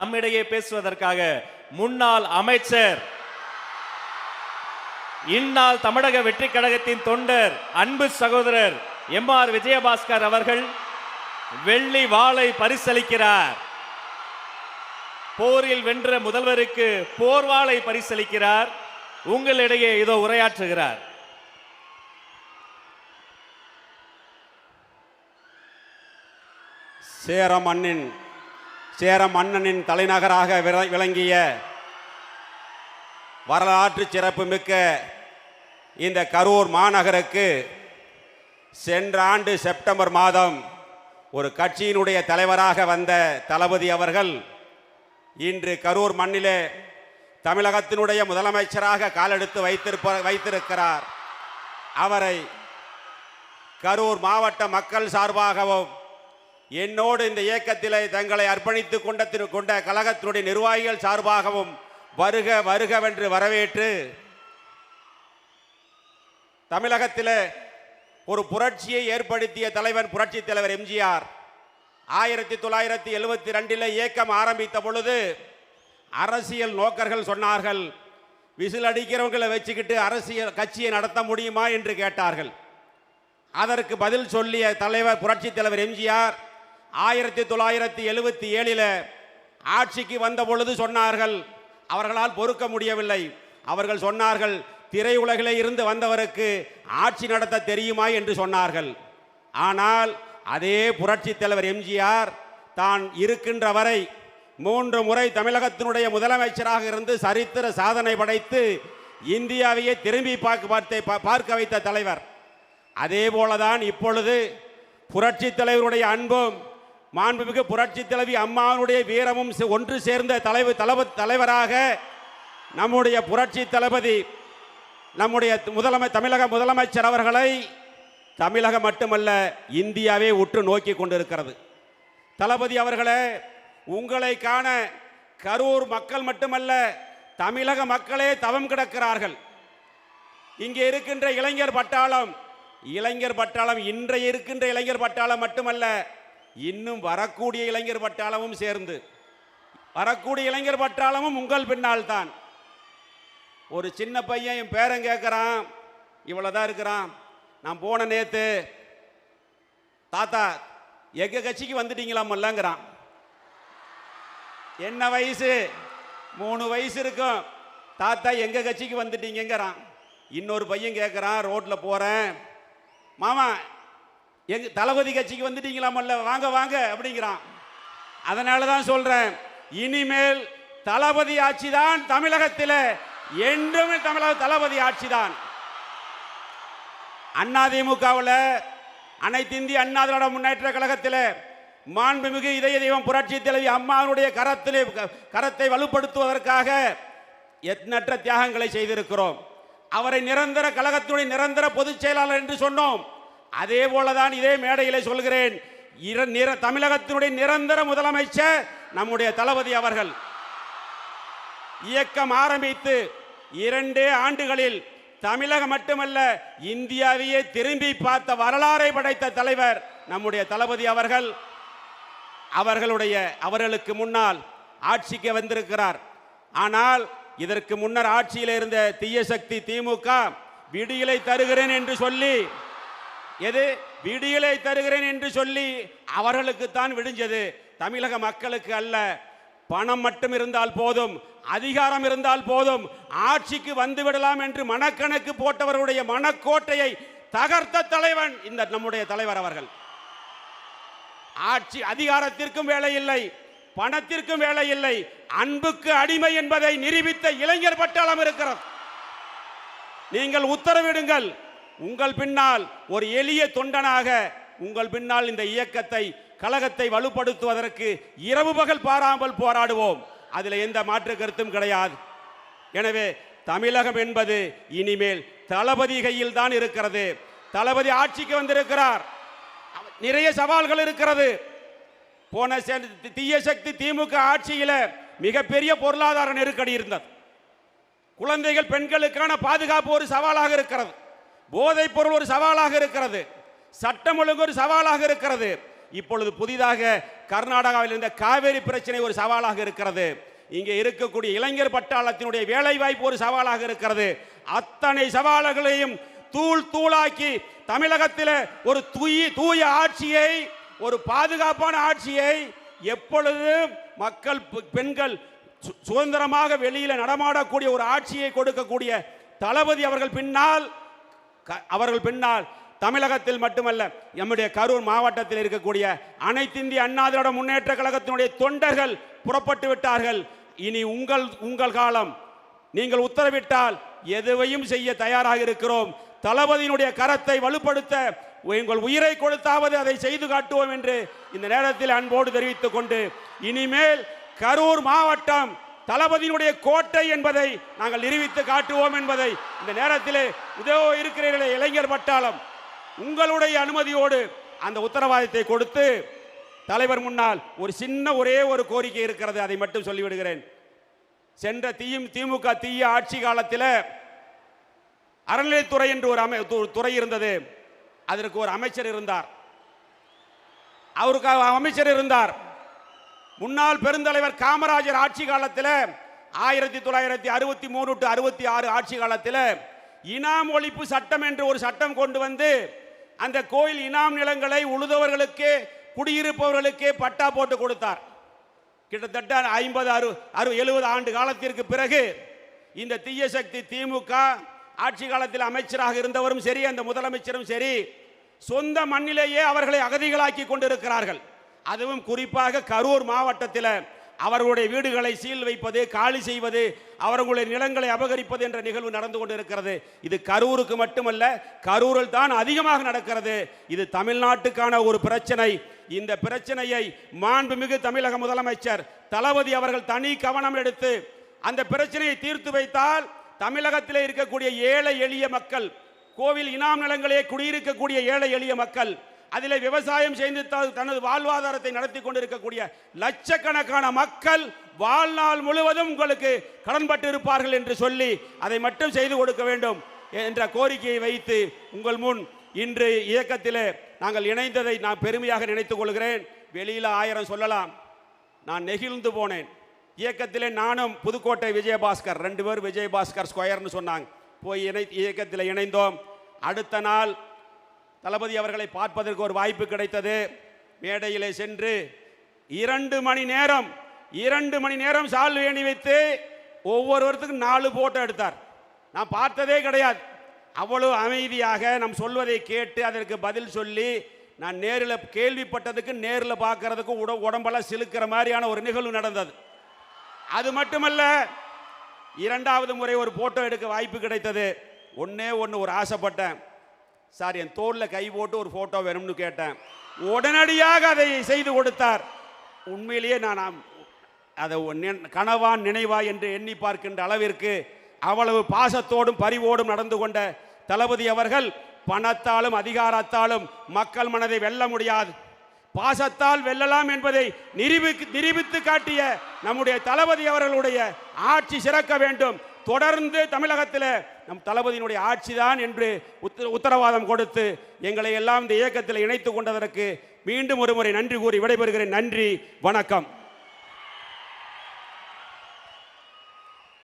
நம்மிடையே பேசுவதற்காக முன்னாள் அமைச்சர், இந்நாள் தமிழக வெற்றி கழகத்தின் தொண்டர், அன்பு சகோதரர் எம்.ஆர். விஜயபாஸ்கர் அவர்கள் வெள்ளி வாளை பரிசளிக்கிறார். போரில் வென்ற முதல்வருக்கு போர்வாளை பரிசளிக்கிறார். உங்களிடையே இதோ உரையாற்றுகிறார். சேர மன்னனின் தலைநகராக விளங்கிய வரலாற்று சிறப்புமிக்க இந்த கரூர் மாநகருக்கு சென்ற ஆண்டு செப்டம்பர் மாதம் ஒரு கட்சியினுடைய தலைவராக வந்த தளபதி அவர்கள் இன்று கரூர் மண்ணிலே தமிழகத்தினுடைய முதலமைச்சராக காலெடுத்து வைத்திருக்கிறார். அவரை கரூர் மாவட்ட மக்கள் சார்பாகவும் என்னோடு இந்த இயக்கத்திலே தங்களை அர்ப்பணித்துக் கொண்ட கழகத்தினுடைய நிர்வாகிகள் சார்பாகவும் வருக வருகவென்று வரவேற்று தமிழகத்தில் ஒரு புரட்சியை ஏற்படுத்திய தலைவர் புரட்சி தலைவர் எம்ஜிஆர் 1972 இயக்கம் ஆரம்பித்த பொழுது அரசியல் நோக்கர்கள் சொன்னார்கள், விசில் அடிக்கிறவங்களை வச்சுக்கிட்டு அரசியல் கட்சியை நடத்த முடியுமா என்று கேட்டார்கள். அதற்கு பதில் சொல்லிய தலைவர் புரட்சி தலைவர் எம்ஜிஆர் 1977 ஆட்சிக்கு வந்த பொழுது சொன்னார்கள், அவர்களால் பொறுக்க முடியவில்லை. அவர்கள் சொன்னார்கள், திரையுலகிலே இருந்து வந்தவருக்கு ஆட்சி நடத்த தெரியுமா என்று சொன்னார்கள். ஆனால் அதே புரட்சி தலைவர் எம்ஜிஆர் தான் இருக்கின்ற வரை 3 முறை தமிழகத்தினுடைய முதலமைச்சராக இருந்து சரித்திர சாதனை படைத்து இந்தியாவையே திரும்பி பார்க்க வைத்த தலைவர். அதே போலதான் இப்பொழுது புரட்சி தலைவருடைய அன்பும் மாண்புமிகு புரட்சி தலைவி அம்மாவுடைய வீரமும் ஒன்று சேர்ந்த தலைவராக நம்முடைய புரட்சி தளபதி நம்முடைய தமிழக முதலமைச்சர் அவர்களை தமிழகம் மட்டுமல்ல இந்தியாவே உற்று நோக்கி கொண்டிருக்கிறது. தளபதி அவர்களே, உங்களை காண கரூர் மக்கள் மட்டுமல்ல தமிழக மக்களே தவம் கிடக்கிறார்கள். இங்கே இருக்கின்ற இளைஞர் பட்டாளம் இன்றைய இருக்கின்ற இளைஞர் பட்டாளம் மட்டுமல்ல, இன்னும் வரக்கூடிய இளைஞர் பட்டாளமும் சேர்ந்து வரக்கூடிய இளைஞர் பட்டாளமும் உங்கள் பின்னால் தான். ஒரு சின்ன பையன் என் பேரன் கேட்குறான், இவ்வளோதான் இருக்கிறான். நான் போன நேற்று, தாத்தா எங்கள் கட்சிக்கு வந்துட்டீங்களாமல்லங்கிறான். என்ன வயசு? 3 வயசு இருக்கும். தாத்தா எங்கள் கட்சிக்கு வந்துட்டீங்கிறான். இன்னொரு பையன் கேட்குறான், ரோட்டில் போகிறேன், மாமா எங்கள் தளபதி கட்சிக்கு வந்துட்டீங்களாமல்ல, வாங்க வாங்க அப்படிங்கிறான். அதனால தான் சொல்கிறேன், இனிமேல் தளபதி ஆட்சி தான் தமிழகத்தில், என்றுமே தளபதி ஆட்சி தான். அதிமுகவில் அனைத்து இந்திய அண்ணா திராவிட முன்னேற்ற கழகத்தில் மாண்புமிகு இதய தெய்வம் புரட்சி தலைவி அம்மாவுடைய கரத்தை வலுப்படுத்துவதற்காக எண்ணற்ற தியாகங்களை செய்திருக்கிறோம். அவரை நிரந்தர கழகத்தினுடைய நிரந்தர பொதுச் செயலாளர் என்று சொன்னோம். அதே போலதான் இதே மேடையிலே சொல்கிறேன், தமிழகத்தினுடைய நிரந்தர முதலமைச்சர் நம்முடைய தளபதி அவர்கள். இயக்கம் ஆரம்பித்து 2 ஆண்டுகளில் தமிழகம் மட்டுமல்ல இந்தியாவையே திரும்பி பார்த்த வரலாறை படைத்த தலைவர் நம்முடைய தளபதி அவர்கள். அவர்களுக்கு முன்னால் ஆட்சிக்கு வந்திருக்கிறார். ஆனால் இதற்கு முன்னர் ஆட்சியில் இருந்த தீய சக்தி திமுக விடியலை தருகிறேன் என்று சொல்லி அவர்களுக்கு தான் விடிஞ்சது, தமிழக மக்களுக்கு அல்ல. பணம் மட்டும் இருந்தால் போதும், அதிகாரம் இருந்தால் போதும், ஆட்சிக்கு வந்து விடலாம் என்று மனக்கணக்கு போட்டவர்களுடைய மனக்கோட்டையை தகர்த்த தலைவன் இந்த நம்முடைய தலைவர் அவர்கள். ஆட்சி அதிகாரத்திற்கும் வேலை இல்லை, பணத்திற்கும் வேலை இல்லை, அன்புக்கு அடிமை என்பதை நிரூபித்த இளைஞர் பட்டாளம் இருக்கிறது. நீங்கள் உத்தரவிடுங்கள். உங்கள் பின்னால் ஒரு எளிய தொண்டனாக உங்கள் பின்னால் இந்த இயக்கத்தை கழகத்தை வலுப்படுத்துவதற்கு இரவு பகல் பாராமல் போராடுவோம். அதில் எந்த மாற்று கருத்தும் கிடையாது. எனவே தமிழகம் என்பது இனிமேல் தளபதி கையில் தான் இருக்கிறது. தளபதி ஆட்சிக்கு வந்திருக்கிறார். நிறைய சவால்கள் இருக்கிறது. போன தீய சக்தி திமுக ஆட்சியில் மிகப்பெரிய பொருளாதார நெருக்கடி இருந்தது. குழந்தைகள் பெண்களுக்கான பாதுகாப்பு ஒரு சவாலாக இருக்கிறது. போதைப் பொருள் ஒரு சவாலாக இருக்கிறது. சட்டம் ஒழுங்கு ஒரு சவாலாக இருக்கிறது. இப்பொழுது புதிதாக கர்நாடகாவில் இருந்த காவேரி பிரச்சனை ஒரு சவாலாக இருக்கிறது. இங்கே இருக்கக்கூடிய இளைஞர் பட்டாளத்தினுடைய வேலை வாய்ப்பு ஒரு சவாலாக இருக்கிறது. அத்தனை சவால்களையும் தூள் தூளாக்கி தமிழகத்தில் ஒரு தூய ஆட்சியை, ஒரு பாதுகாப்பான ஆட்சியை, எப்பொழுதும் மக்கள் பெண்கள் சுதந்திரமாக வெளியில நடமாடக்கூடிய ஒரு ஆட்சியை கொடுக்கக்கூடிய தளபதி அவர்கள் பின்னால் தமிழகத்தில் மட்டுமல்ல, நம்முடைய கரூர் மாவட்டத்தில் இருக்கக்கூடிய அனைத்து இந்திய அண்ணா திராவிட முன்னேற்ற கழகத்தினுடைய தொண்டர்கள் புறப்பட்டு விட்டார்கள். இனி உங்கள் காலம். நீங்கள் உத்தரவிட்டால் எதுவையும் செய்ய தயாராக இருக்கிறோம். தளபதியினுடைய கரத்தை வலுப்படுத்த உங்கள் உயிரை கொடுத்தாவது அதை செய்து காட்டுவோம் என்று இந்த நேரத்தில் அன்போடு தெரிவித்துக் கொண்டு, இனிமேல் கரூர் மாவட்டம் தளபதியினுடைய கோட்டை என்பதை நாங்கள் நிரூபித்து காட்டுவோம் என்பதை இந்த நேரத்தில் இருக்கிற இளைஞர் பட்டாளம் உங்களுடைய அனுமதியோடு அந்த உத்தரவாதத்தை கொடுத்து, தலைவர் முன்னால் ஒரே ஒரு கோரிக்கை இருக்கிறது, அதை மட்டும் சொல்லிவிடுகிறேன். சென்ற திமுக தீய ஆட்சி காலத்தில் அறநிலைத்துறை என்று ஒரு துறை இருந்தது. அதற்கு ஒரு அமைச்சர் இருந்தார். முன்னாள் பெருந்தலைவர் காமராஜர் ஆட்சி காலத்தில் 1963 to 66 ஆட்சி காலத்தில் இனாம் ஒழிப்பு சட்டம் என்று ஒரு சட்டம் கொண்டு வந்து அந்த கோயில் இனாம் நிலங்களை உழுதவர்களுக்கு, குடியிருப்பவர்களுக்கு பட்டா போட்டு கொடுத்தார். கிட்டத்தட்ட 50, 60, 70 ஆண்டு காலத்திற்கு பிறகு இந்த தீய சக்தி திமுக ஆட்சி காலத்தில் அமைச்சராக இருந்தவரும் சரி, அந்த முதலமைச்சரும் சரி, சொந்த மண்ணிலேயே அவர்களை அகதிகளாக்கி கொண்டிருக்கிறார்கள். அதுவும் குறிப்பாக கரூர் மாவட்டத்தில் அவர்களுடைய வீடுகளை சீல் வைப்பது, காலி செய்வது, அவர்களுடைய நிலங்களை அபகரிப்பது என்ற நிகழ்வு நடந்து கொண்டிருக்கிறது. இது கரூருக்கு மட்டுமல்ல, கரூரில் தான் அதிகமாக நடக்கிறது. இது தமிழ்நாட்டுக்கான ஒரு பிரச்சனை. இந்த பிரச்சனையை மாண்புமிகு தமிழக முதலமைச்சர் தளபதி அவர்கள் தனி கவனம் எடுத்து அந்த பிரச்சனையை தீர்த்து வைத்தால், தமிழகத்தில் இருக்கக்கூடிய ஏழை எளிய மக்கள், கோவில் இனாம் நிலங்களே குடியிருக்கக்கூடிய ஏழை எளிய மக்கள், அதில் விவசாயம் செய்து தனது வாழ்வாதாரத்தை நடத்தி கொண்டிருக்கக்கூடிய லட்சக்கணக்கான மக்கள் வாழ்நாள் முழுவதும் உங்களுக்கு கடன்பட்டு இருப்பார்கள் என்று சொல்லி அதை மட்டும் செய்து கொடுக்க வேண்டும் என்ற கோரிக்கையை வைத்து உங்கள் முன் இன்று இயக்கத்தில் நாங்கள் இணைந்ததை நான் பெருமையாக நினைத்துக் கொள்கிறேன். வெளியில் 1000 சொல்லலாம், நான் நெகிழ்ந்து போனேன். இயக்கத்திலே நானும் புதுக்கோட்டை விஜயபாஸ்கர் 2 பேர் விஜயபாஸ்கர் ஸ்கொயர்னு சொன்னாங்க, போய் இயக்கத்தில் இணைந்தோம். அடுத்த நாள் தளபதி அவர்களை பார்ப்பதற்கு ஒரு வாய்ப்பு கிடைத்தது. மேடையிலே சென்று 2 மணி நேரம் சால் வேணி வைத்து ஒவ்வொருவருக்கும் 4 போட்டோ எடுத்தார். நான் பார்த்ததே கிடையாது. அவ்வளவு அமைதியாக நம் சொல்வதை கேட்டு அதற்கு பதில் சொல்லி, நான் நேரில் கேள்விப்பட்டதுக்கு நேரில் பார்க்கறதுக்கு உடம்பெல்லாம் சிலுக்கிற மாதிரியான ஒரு நிகழ்வு நடந்தது. அது மட்டுமல்ல, 2வது முறை ஒரு போட்டோ எடுக்க வாய்ப்பு கிடைத்தது. ஒரு ஆசைப்பட்டேன், சார் என் தோளில் கை போட்டு ஒரு போட்டோ வேணும்னு கேட்டேன். உடனடியாக அதை செய்து கொடுத்தார். உண்மையிலேயே நான் அதை கனவான் நினைவா என்று எண்ணி பார்க்கின்ற அளவிற்கு அவ்வளவு பாசத்தோடும் பரிவோடும் நடந்து கொண்ட தளபதி அவர்கள் பணத்தாலும் அதிகாரத்தாலும் மக்கள் மனதை வெல்ல முடியாது, பாசத்தால் வெல்லலாம் என்பதை நிரூபித்து காட்டிய நம்முடைய தளபதி அவர்களுடைய ஆட்சி சிறக்க வேண்டும். தொடர்ந்து தமிழகத்தில் நம் தளபதியினுடைய ஆட்சிதான் என்று உத்தரவாதம் கொடுத்து எங்களை எல்லாம் இந்த இயக்கத்தில் இணைத்துக் கொண்டதற்கு மீண்டும் ஒருமுறை நன்றி கூறி விடைபெறுகிறேன். நன்றி, வணக்கம்.